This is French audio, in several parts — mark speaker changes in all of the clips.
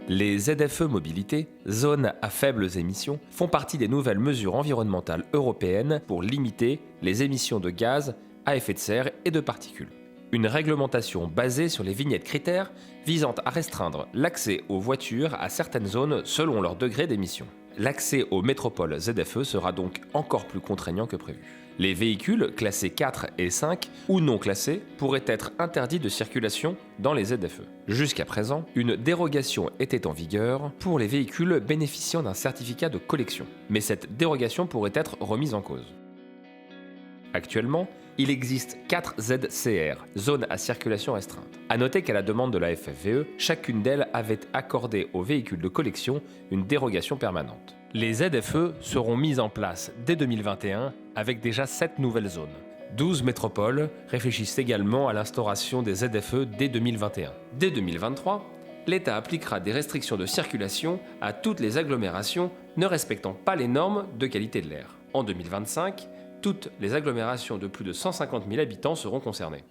Speaker 1: Les ZFE mobilité, zones à faibles émissions, font partie des nouvelles mesures environnementales européennes pour limiter les émissions de gaz à effet de serre et de particules. Une réglementation basée sur les vignettes critères visant à restreindre l'accès aux voitures à certaines zones selon leur degré d'émission. L'accès aux métropoles ZFE sera donc encore plus contraignant que prévu. Les véhicules classés 4 et 5 ou non classés pourraient être interdits de circulation dans les ZFE. Jusqu'à présent, une dérogation était en vigueur pour les véhicules bénéficiant d'un certificat de collection, mais cette dérogation pourrait être remise en cause. Actuellement, il existe 4 ZCR, zones à circulation restreinte. A noter qu'à la demande de la FFVE, chacune d'elles avait accordé aux véhicules de collection une dérogation permanente. Les ZFE seront mises en place dès 2021 avec déjà 7 nouvelles zones. 12 métropoles réfléchissent également à l'instauration des ZFE dès 2021. Dès 2023, l'État appliquera des restrictions de circulation à toutes les agglomérations ne respectant pas les normes de qualité de l'air. En 2025, toutes les agglomérations de plus de 150 000 habitants seront concernées.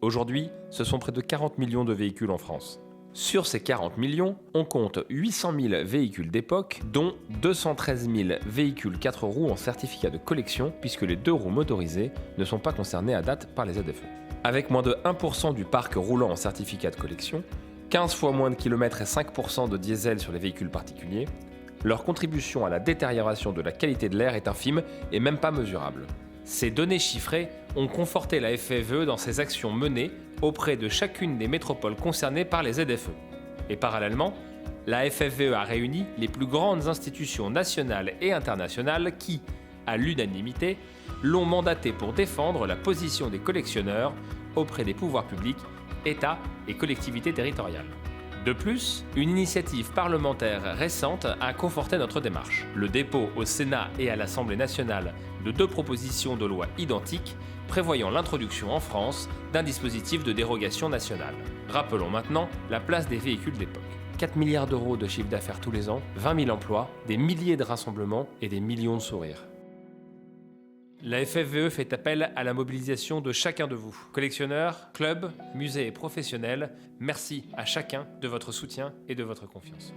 Speaker 1: Aujourd'hui, ce sont près de 40 millions de véhicules en France. Sur ces 40 millions, on compte 800 000 véhicules d'époque, dont 213 000 véhicules 4 roues en certificat de collection, puisque les 2 roues motorisées ne sont pas concernées à date par les ZFE. Avec moins de 1% du parc roulant en certificat de collection, 15 fois moins de kilomètres et 5% de diesel sur les véhicules particuliers, leur contribution à la détérioration de la qualité de l'air est infime et même pas mesurable. Ces données chiffrées ont conforté la FFVE dans ses actions menées auprès de chacune des métropoles concernées par les ZFE. Et parallèlement, la FFVE a réuni les plus grandes institutions nationales et internationales qui, à l'unanimité, l'ont mandaté pour défendre la position des collectionneurs auprès des pouvoirs publics, États et collectivités territoriales. De plus, une initiative parlementaire récente a conforté notre démarche. Le dépôt au Sénat et à l'Assemblée nationale de 2 propositions de loi identiques prévoyant l'introduction en France d'un dispositif de dérogation nationale. Rappelons maintenant la place des véhicules d'époque. 4 milliards d'euros de chiffre d'affaires tous les ans, 20 000 emplois, des milliers de rassemblements et des millions de sourires. La FFVE fait appel à la mobilisation de chacun de vous. Collectionneurs, clubs, musées et professionnels, merci à chacun de votre soutien et de votre confiance.